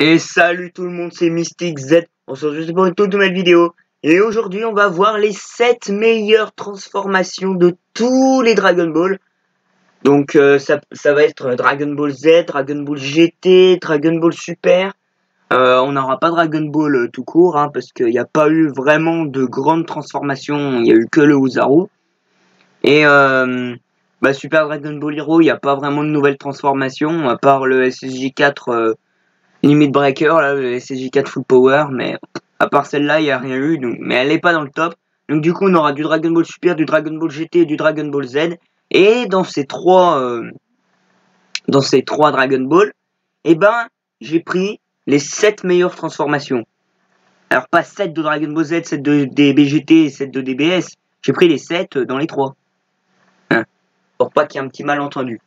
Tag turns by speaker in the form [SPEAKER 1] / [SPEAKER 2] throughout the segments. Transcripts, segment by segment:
[SPEAKER 1] Et salut tout le monde, c'est Mystic Z. On se retrouve pour une toute nouvelle vidéo. Et aujourd'hui, on va voir les 7 meilleures transformations de tous les Dragon Ball. Donc ça va être Dragon Ball Z, Dragon Ball GT, Dragon Ball Super. On n'aura pas Dragon Ball tout court, hein, parce qu'il n'y a pas eu vraiment de grandes transformations. Il n'y a eu que le Oozaru. Et Super Dragon Ball Hero, il n'y a pas vraiment de nouvelles transformations, à part le SSJ4 Limit Breaker, là, le SSJ4 Full Power, mais à part celle-là, il n'y a rien eu, donc, mais elle n'est pas dans le top. Donc du coup, on aura du Dragon Ball Super, du Dragon Ball GT et du Dragon Ball Z. Et dans ces trois Dragon Ball, j'ai pris les 7 meilleures transformations. Alors pas 7 de Dragon Ball Z, 7 de DBGT et 7 de DBS. J'ai pris les 7 dans les 3. Hein, pour pas qu'il y ait un petit malentendu.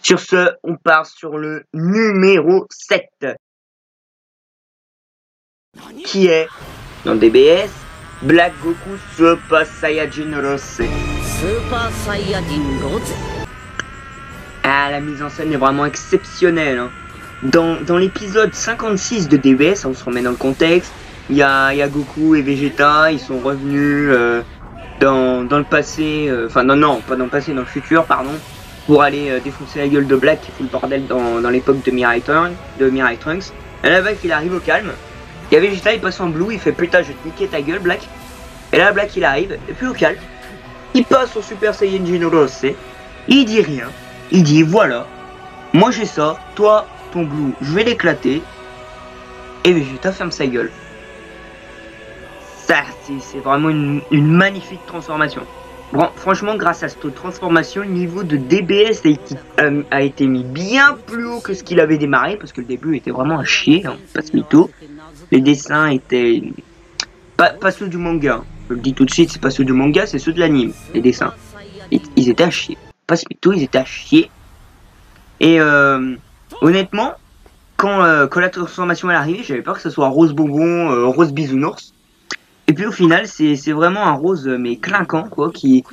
[SPEAKER 1] Sur ce, on part sur le numéro 7. Qui est, dans DBS, Black Goku Super Saiyajin Rose.
[SPEAKER 2] Super Saiyajin Rose.
[SPEAKER 1] Ah, la mise en scène est vraiment exceptionnelle. Hein. Dans l'épisode 56 de DBS, on se remet dans le contexte, il y a Goku et Vegeta, ils sont revenus dans le passé, pas dans le passé, dans le futur, pardon, pour aller défoncer la gueule de Black qui fout le bordel dans l'époque de Mirai Trunks. Et là, Black il arrive au calme. Il y a Vegeta, il passe en blue, il fait putain, je vais te niquer ta gueule, Black. Et là, Black il arrive, et puis au calme, il passe au Super Saiyajin Rose, il dit rien, il dit voilà, moi j'ai ça, toi, ton blue, je vais l'éclater. Et Vegeta ferme sa gueule. Ça, c'est vraiment une magnifique transformation. Bon, franchement, grâce à cette transformation, le niveau de DBS a été mis bien plus haut que ce qu'il avait démarré, parce que le début était vraiment à chier, hein, pas ce mytho. Les dessins étaient pas ceux du manga, hein. Je le dis tout de suite, c'est pas ceux du manga, c'est ceux de l'anime, les dessins. Ils étaient à chier, pas ce mytho, ils étaient à chier. Et honnêtement, quand la transformation est arrivée, j'avais peur que ce soit rose bonbon, rose bisounours. Et puis au final, c'est vraiment un rose mais clinquant quoi, qui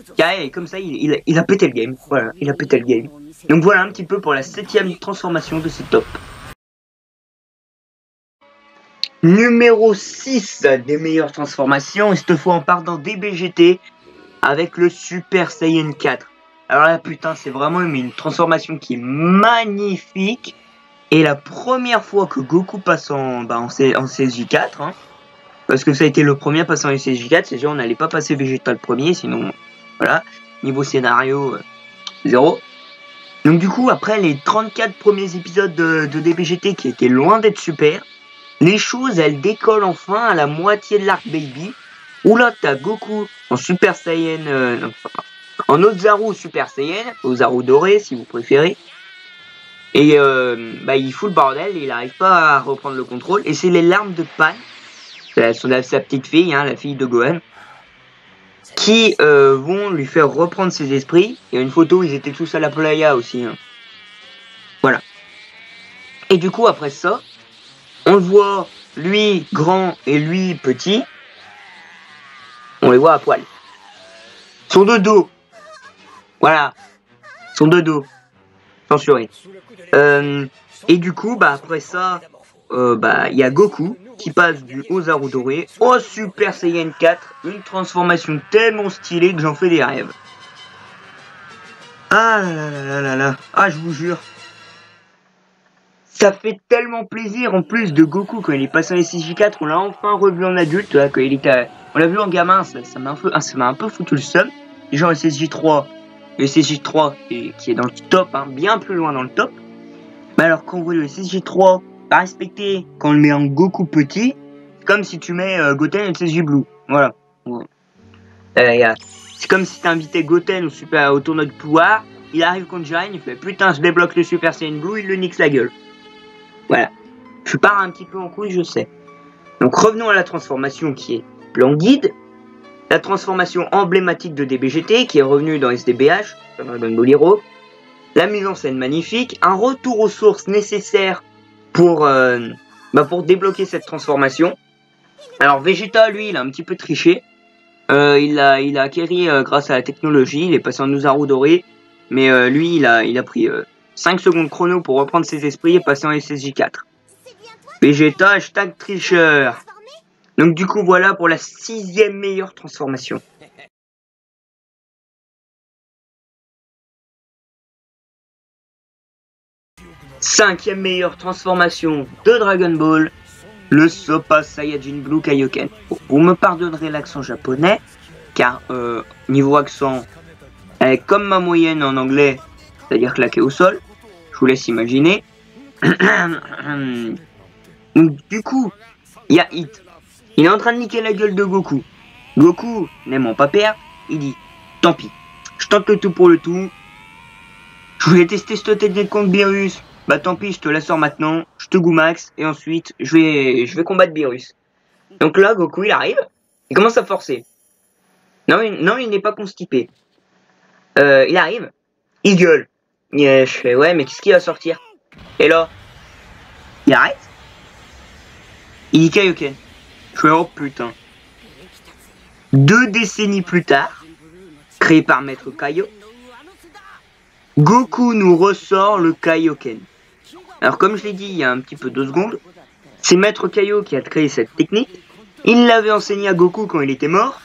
[SPEAKER 1] comme ça, il a pété le game. Voilà, il a pété le game. Donc voilà un petit peu pour la 7e transformation de ce top. Numéro 6 des meilleures transformations, et cette fois on part dans DBGT avec le Super Saiyan 4. Alors là putain, c'est vraiment une transformation qui est magnifique. Et la première fois que Goku passe en CSJ4, hein, parce que ça a été le premier à passer en CSJ4, c'est sûr on n'allait pas passer Vegeta le premier, sinon voilà, niveau scénario, 0. Donc du coup, après les 34 premiers épisodes de DBGT qui étaient loin d'être super, les choses elles décollent enfin à la moitié de l'arc Baby, où là t'as Goku en Super Saiyan, en Oozaru Super Saiyan, Oozaru doré si vous préférez. Et il fout le bordel, il n'arrive pas à reprendre le contrôle. Et c'est les larmes de Pan, sa petite fille, hein, la fille de Gohan, qui vont lui faire reprendre ses esprits. Il y a une photo où ils étaient tous à la playa aussi. Hein. Voilà. Et du coup, après ça, on le voit, lui grand et lui petit. On les voit à poil. Son dodo. Voilà. Son dodo. Censuré. Et du coup, après ça, il y a Goku qui passe du Oozaru doré au Super Saiyan 4, une transformation tellement stylée que j'en fais des rêves. Ah là là là là là, ah je vous jure, ça fait tellement plaisir en plus de Goku quand il est passé en SSJ4, on l'a enfin revu en adulte, là, quand on l'a vu en gamin, ça m'a un peu foutu le seum. Déjà en SSJ3, le SSJ3 qui est dans le top, hein, bien plus loin dans le top. Mais alors quand on voit le SSJ3 pas respecté, quand on le met en Goku petit, comme si tu mets Goten et le SSJ Blue. Voilà. C'est comme si tu invitais Goten au tournoi de pouvoir, il arrive contre Jiren, il fait putain je débloque le Super Saiyan Blue, il le nique la gueule. Voilà. Je pars un petit peu en couille, je sais. Donc revenons à la transformation qui est plan guide. La transformation emblématique de DBGT qui est revenue dans SDBH, dans Dragon Ball Hero. La mise en scène magnifique, un retour aux sources nécessaire pour débloquer cette transformation. Alors Vegeta, lui, il a un petit peu triché. Il a acquéri grâce à la technologie, il est passé en Oozaru doré. Mais lui, il a pris 5 secondes chrono pour reprendre ses esprits et passer en SSJ4. Vegeta, hashtag tricheur. Donc du coup, voilà pour la 6e meilleure transformation. Cinquième meilleure transformation de Dragon Ball, le Super Saiyajin Blue Kaioken. Bon, vous me pardonnerez l'accent japonais, car niveau accent, elle est comme ma moyenne en anglais, c'est-à-dire claqué au sol. Je vous laisse imaginer. Donc du coup, il y a Hit. Il est en train de niquer la gueule de Goku. Goku, n'aimant pas perdre, il dit « Tant pis, je tente le tout pour le tout. Je voulais tester cette technique contre Beerus. Bah tant pis, je te la sors maintenant, je te max et ensuite je vais combattre Beerus. » Donc là, Goku, il arrive, il commence à forcer. Non, il n'est pas constipé. Il arrive, il gueule. Je fais « Ouais, mais qu'est-ce qu'il va sortir ?» Et là, il arrête. Il dit Kaioken. Je fais « Oh putain. » 2 décennies plus tard, créé par Maître Kaio, Goku nous ressort le Kaioken. Alors comme je l'ai dit il y a un petit peu 2 secondes, c'est Maître Kaio qui a créé cette technique. Il l'avait enseigné à Goku quand il était mort,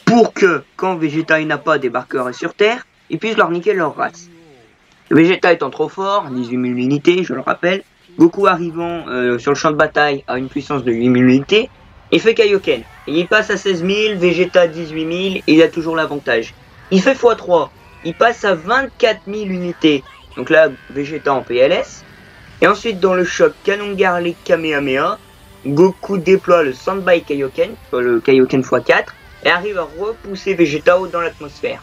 [SPEAKER 1] pour que quand Vegeta et Nappa débarqueraient sur Terre, ils puissent leur niquer leur race. Vegeta étant trop fort, 18 000 unités, je le rappelle, Goku arrivant sur le champ de bataille à une puissance de 8 000 unités, il fait Kaioken. Et il passe à 16 000, Vegeta 18 000, et il a toujours l'avantage. Il fait x3, il passe à 24 000 unités. Donc là, Vegeta en PLS. Et ensuite, dans le choc Canon Garlic Kamehameha, Goku déploie le Sandbai Kaioken, le Kaioken x4, et arrive à repousser Vegeta haut dans l'atmosphère.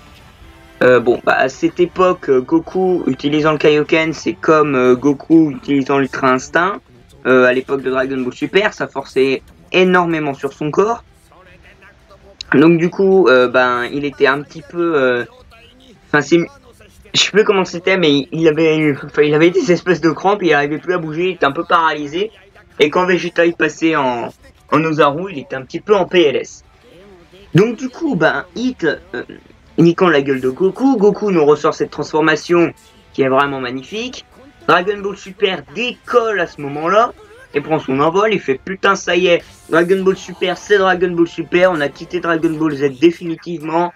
[SPEAKER 1] Bon, bah à cette époque, Goku utilisant le Kaioken, c'est comme Goku utilisant l'Ultra Instinct. À l'époque de Dragon Ball Super, ça forçait énormément sur son corps. Donc du coup, ben il était un petit peu... Enfin, je sais plus comment c'était, mais il avait des espèces de crampes, il n'arrivait plus à bouger, il était un peu paralysé. Et quand Vegeta est passé en Ozaru, il était un petit peu en PLS. Donc du coup, ben Hit, niquant la gueule de Goku, Goku nous ressort cette transformation qui est vraiment magnifique. Dragon Ball Super décolle à ce moment-là et prend son envol, il fait putain ça y est, Dragon Ball Super c'est Dragon Ball Super, on a quitté Dragon Ball Z définitivement.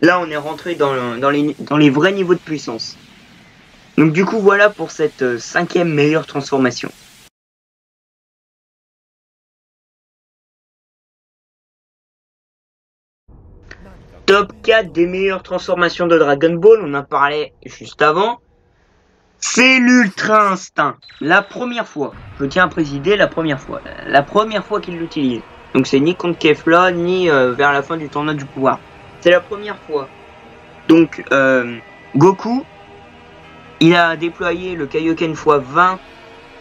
[SPEAKER 1] Là on est rentré dans les vrais niveaux de puissance. Donc du coup voilà pour cette 5e meilleure transformation. Top 4 des meilleures transformations de Dragon Ball, on en parlait juste avant. C'est l'Ultra Instinct. La première fois, je tiens à préciser la première fois qu'il l'utilise. Donc c'est ni contre Kefla, ni vers la fin du tournoi du pouvoir. C'est la première fois. Donc Goku, il a déployé le Kaioken x20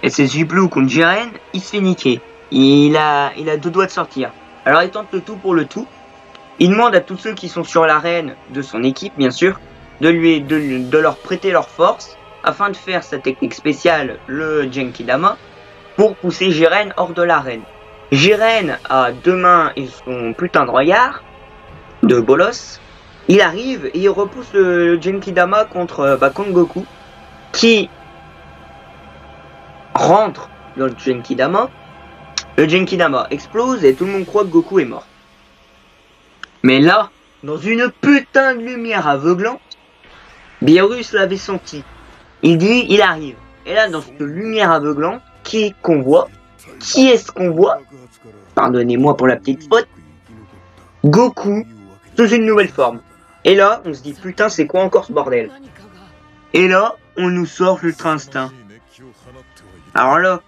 [SPEAKER 1] et ses Blue contre Jiren, il se fait niquer. Il a 2 doigts de sortir. Alors il tente le tout pour le tout. Il demande à tous ceux qui sont sur l'arène de son équipe, bien sûr, de leur prêter leur force afin de faire sa technique spéciale, le Genkidama, pour pousser Jiren hors de l'arène. Jiren a 2 mains et son putain de royard, de bolos. Il arrive et il repousse le Genkidama contre Goku, qui rentre dans le Genkidama. Le Genkidama explose et tout le monde croit que Goku est mort. Mais là, dans une putain de lumière aveuglante, Beerus l'avait senti. Il arrive. Et là, dans cette lumière aveuglante, qui est-ce qu'on voit? Pardonnez-moi pour la petite faute. Goku, sous une nouvelle forme. Et là, on se dit, putain, c'est quoi encore ce bordel? Et là, on nous sort l'Ultra Instinct. Alors là,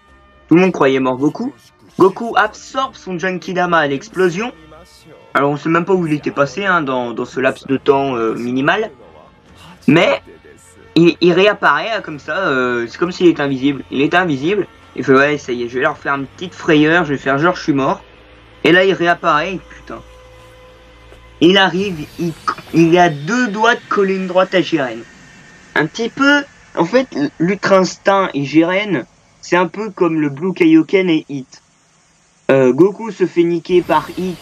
[SPEAKER 1] tout le monde croyait mort Goku. Goku absorbe son Genkidama à l'explosion. Alors on sait même pas où il était passé hein, dans ce laps de temps minimal. Mais il réapparaît comme ça, c'est comme s'il était invisible. Il était invisible, il fait ouais ça y est, je vais leur faire une petite frayeur, je vais faire genre je suis mort. Et là il réapparaît, putain. Il arrive, il a 2 doigts de coller une droite à Jiren. Un petit peu, en fait l'Ultra Instinct et Jiren, c'est un peu comme le Blue Kaioken et Hit. Goku se fait niquer par Hit.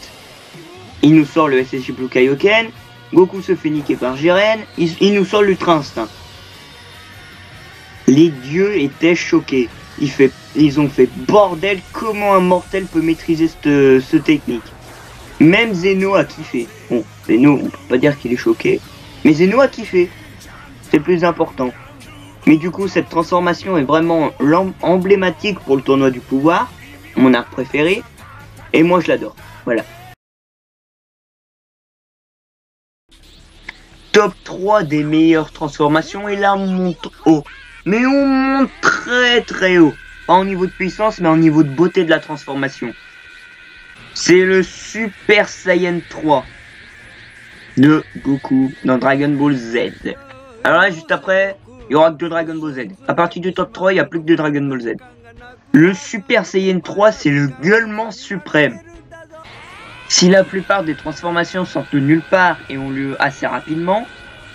[SPEAKER 1] Il nous sort le SSJ Blue Kaioken, Goku se fait niquer par Jiren, il nous sort l'Ultra Instinct. Les dieux étaient choqués. ils ont fait bordel, comment un mortel peut maîtriser ce technique. Même Zeno a kiffé. Bon, Zeno, on peut pas dire qu'il est choqué, mais Zeno a kiffé. C'est le plus important. Mais du coup, cette transformation est vraiment emblématique pour le tournoi du pouvoir, mon arc préféré, et moi je l'adore. Voilà. Top 3 des meilleures transformations, et là on monte haut. Mais on monte très très haut. Pas au niveau de puissance, mais au niveau de beauté de la transformation. C'est le Super Saiyan 3 de Goku dans Dragon Ball Z. Alors là, juste après, il y aura que de Dragon Ball Z. À partir du top 3, il n'y a plus que de Dragon Ball Z. Le Super Saiyan 3, c'est le gueulement suprême. Si la plupart des transformations sortent de nulle part et ont lieu assez rapidement,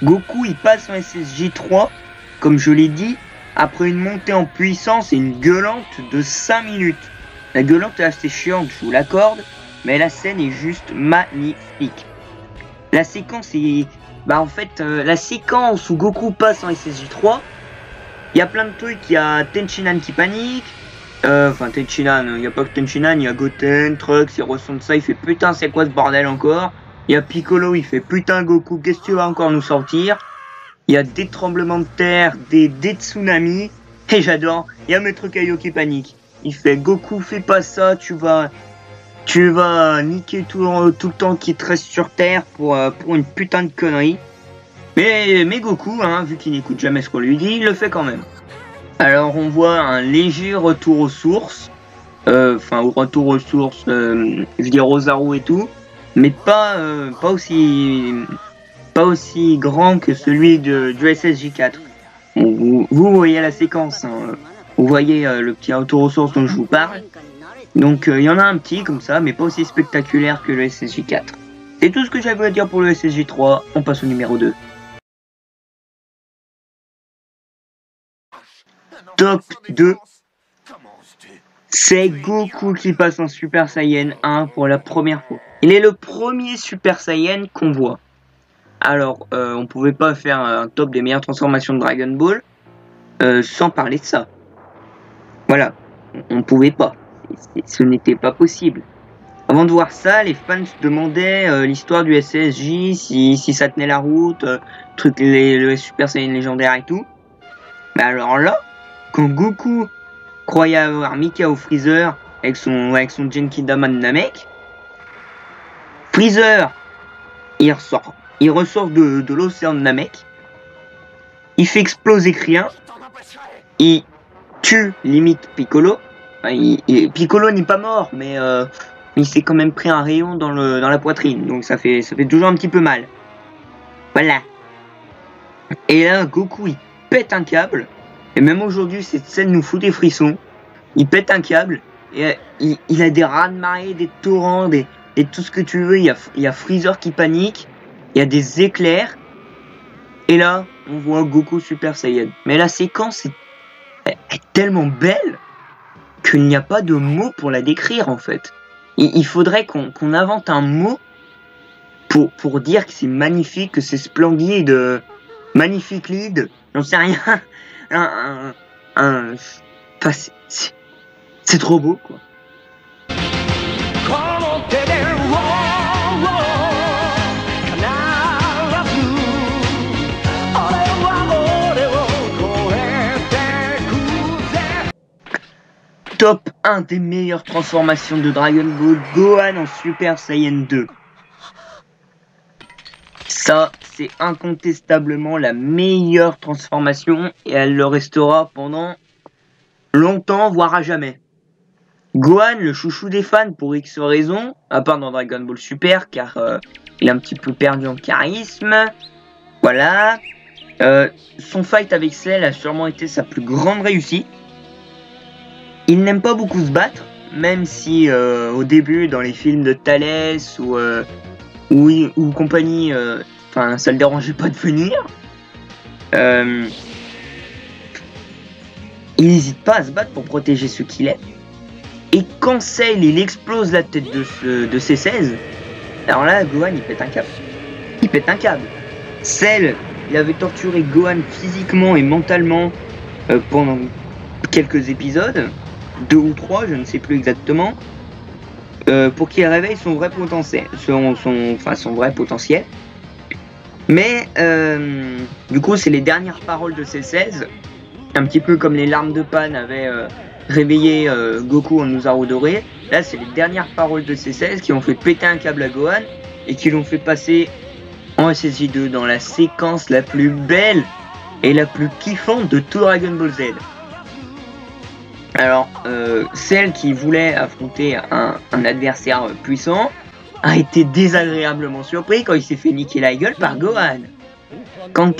[SPEAKER 1] Goku il passe en SSJ 3, comme je l'ai dit, après une montée en puissance et une gueulante de 5 minutes. La gueulante est assez chiante, je vous l'accorde, mais la scène est juste magnifique. La séquence est... en fait, la séquence où Goku passe en SSJ 3, il y a plein de trucs, il y a Tenshinhan qui panique, Tenshinhan, il n'y a pas que Tenshinhan, il y a Goten, Trunks, il ressent de ça, il fait putain c'est quoi ce bordel encore. Il y a Piccolo, il fait putain Goku, qu'est-ce que tu vas encore nous sortir. Il y a des tremblements de terre, des tsunamis, et j'adore, il y a Maître Kaio qui panique. Il fait Goku fais pas ça, tu vas niquer tout le temps qui te reste sur terre pour une putain de connerie. Mais Goku, vu qu'il n'écoute jamais ce qu'on lui dit, il le fait quand même. Alors on voit un léger retour aux sources, au retour aux sources, je veux dire Rosaru et tout, mais pas aussi grand que celui du SSJ 4. Vous voyez la séquence, vous voyez le petit retour aux sources dont je vous parle. Donc il y en a un petit comme ça, mais pas aussi spectaculaire que le SSJ 4. C'est tout ce que j'avais à dire pour le SSJ 3, on passe au numéro 2. Top 2, c'est Goku qui passe en Super Saiyan 1 pour la première fois. Il est le premier Super Saiyan qu'on voit. Alors, on pouvait pas faire un top des meilleures transformations de Dragon Ball sans parler de ça. Voilà, on pouvait pas. Ce n'était pas possible. Avant de voir ça, les fans se demandaient l'histoire du SSJ, si ça tenait la route, le Super Saiyan légendaire et tout. Mais alors là, quand Goku croyait avoir mis KO Freezer avec son Genkidama de Namek, Freezer, il ressort de l'océan de Namek, il fait exploser Krillin, il tue limite Piccolo. Piccolo n'est pas mort, mais il s'est quand même pris un rayon dans la poitrine, donc ça fait toujours un petit peu mal. Voilà. Et là, Goku il pète un câble. Et même aujourd'hui, cette scène nous fout des frissons. Il pète un câble. Et il a des raz-de-marée, des torrents, et tout ce que tu veux. Il y a Freezer qui panique. Il y a des éclairs. Et là, on voit Goku Super Saiyan. Mais la séquence est tellement belle qu'il n'y a pas de mots pour la décrire en fait. Il faudrait qu'on invente un mot pour dire que c'est magnifique, que c'est splendide, magnifique lead. J'en sais rien. C'est trop beau quoi. Top 1 des meilleures transformations de Dragon Ball, Gohan en Super Saiyan 2. Ça, c'est incontestablement la meilleure transformation et elle le restera pendant longtemps, voire à jamais. Gohan, le chouchou des fans pour X raisons, à part dans Dragon Ball Super, car il a un petit peu perdu en charisme. Voilà. Son fight avec Cell a sûrement été sa plus grande réussite. Il n'aime pas beaucoup se battre, même si au début, dans les films de Thalès ou compagnie, ça le dérangeait pas de venir. Il n'hésite pas à se battre pour protéger ceux qu'il aime. Et quand Cell il explose la tête de C16, alors là Gohan il pète un câble. Il pète un câble. Cell il avait torturé Gohan physiquement et mentalement pendant quelques épisodes, 2 ou 3, je ne sais plus exactement, pour qu'il réveille son vrai potentiel, son vrai potentiel. Mais du coup, c'est les dernières paroles de C16, un petit peu comme les larmes de Pan avaient réveillé Goku en Ozaru doré. Là, c'est les dernières paroles de C16 qui ont fait péter un câble à Gohan et qui l'ont fait passer en SSJ2 dans la séquence la plus belle et la plus kiffante de tout Dragon Ball Z. Alors, celle qui voulait affronter un adversaire puissant a été désagréablement surpris quand il s'est fait niquer la gueule par Gohan. Quand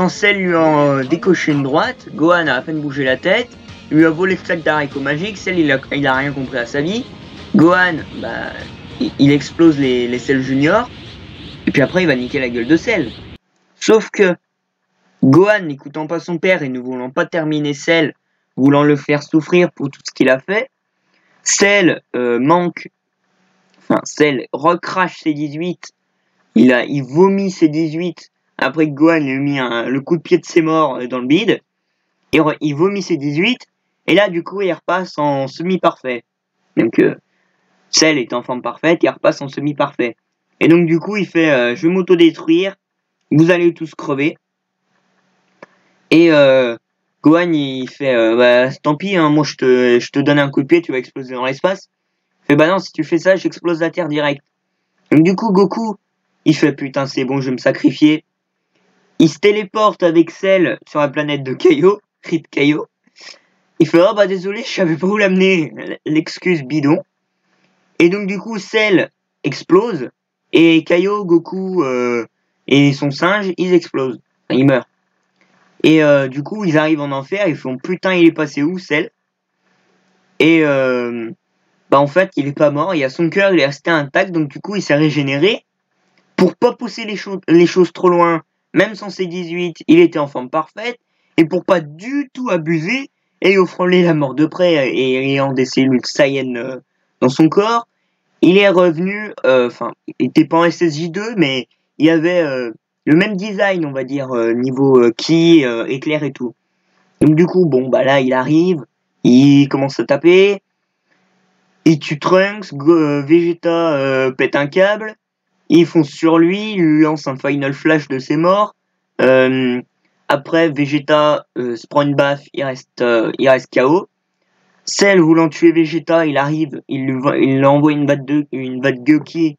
[SPEAKER 1] Cell lui a décoché une droite, Gohan a à peine bougé la tête, lui a volé le sac d'haricots magique, Cell il a rien compris à sa vie. Gohan, bah, il explose les Cell Junior, et puis après il va niquer la gueule de Cell. Sauf que Gohan, n'écoutant pas son père et ne voulant pas terminer Cell, voulant le faire souffrir pour tout ce qu'il a fait, Cell Cell recrache ses 18, il vomit ses 18 après que Gohan lui a mis le coup de pied de ses morts dans le bide, et il vomit ses 18, et là du coup il repasse en semi-parfait. Donc Cell est en forme parfaite, il repasse en semi-parfait. Et donc du coup il fait je vais m'autodétruire, vous allez tous crever. Et Gohan il fait bah tant pis, hein, moi je te donne un coup de pied, tu vas exploser dans l'espace. Il fait bah non, si tu fais ça, j'explose la Terre direct. Donc du coup Goku il fait putain c'est bon, je vais me sacrifier. Il se téléporte avec Cell sur la planète de Kaio, Rip Kaio. Il fait oh bah désolé, je savais pas où l'amener, l'excuse bidon. Et donc du coup Cell explose et Kaio, Goku et son singe ils explosent, enfin, ils meurent. Et du coup ils arrivent en enfer, ils font putain il est passé où Cell? Et bah en fait il est pas mort, il a son cœur il est resté intact, donc du coup il s'est régénéré. Pour pas pousser les choses trop loin, même sans ses 18, il était en forme parfaite, et pour pas du tout abuser, et frôler la mort de près, et ayant des cellules Saiyan dans son corps, il est revenu, il était pas en SSJ2, mais il y avait le même design, on va dire, niveau ki, éclair et tout. Donc du coup, bon, bah là, il arrive, il commence à taper, il tue Trunks, Vegeta pète un câble, il fonce sur lui, il lui lance un Final Flash de ses morts. Après, Vegeta se prend une baffe, il reste KO. Cell voulant tuer Vegeta, il arrive, il lui envoie une batte Gyoki,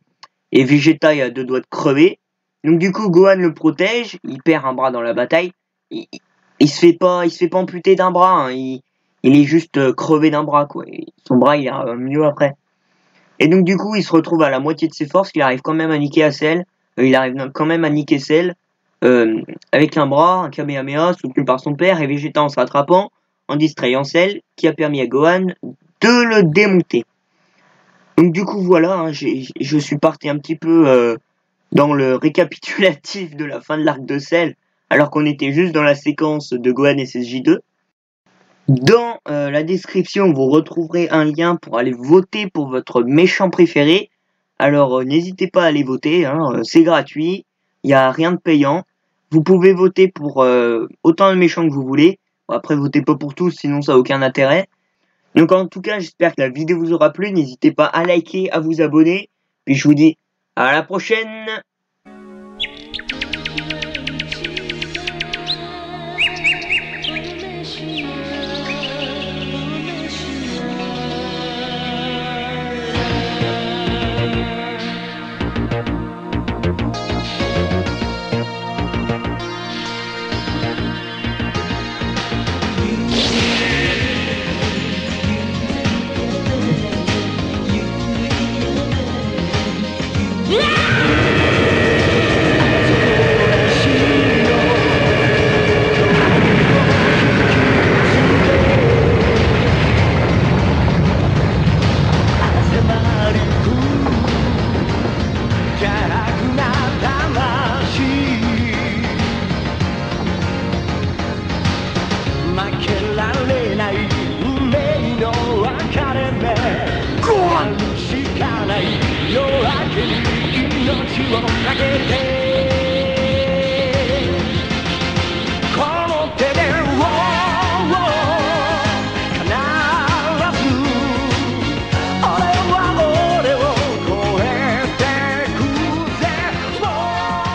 [SPEAKER 1] et Vegeta il a 2 doigts de crever. Donc du coup, Gohan le protège, il perd un bras dans la bataille. Il se fait pas amputer d'un bras, hein. Il est juste crevé d'un bras, quoi. Et son bras, il est mieux après. Et donc du coup, il se retrouve à la moitié de ses forces, il arrive quand même à niquer Cell, avec un bras, un Kamehameha soutenu par son père, et Vegeta en se rattrapant, en distrayant Cell, qui a permis à Gohan de le démonter. Donc du coup voilà, hein, je suis parti un petit peu dans le récapitulatif de la fin de l'arc de Cell, alors qu'on était juste dans la séquence de Gohan SSJ2. Dans la description, vous retrouverez un lien pour aller voter pour votre méchant préféré. Alors n'hésitez pas à aller voter, hein, c'est gratuit, il n'y a rien de payant. Vous pouvez voter pour autant de méchants que vous voulez. Bon, après, votez pas pour tous, sinon ça n'a aucun intérêt. Donc en tout cas, j'espère que la vidéo vous aura plu. N'hésitez pas à liker, à vous abonner. Puis je vous dis à la prochaine!
[SPEAKER 2] Yeah!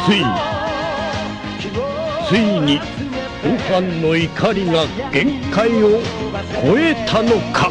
[SPEAKER 3] ついにご飯の怒りが限界を超えたのか。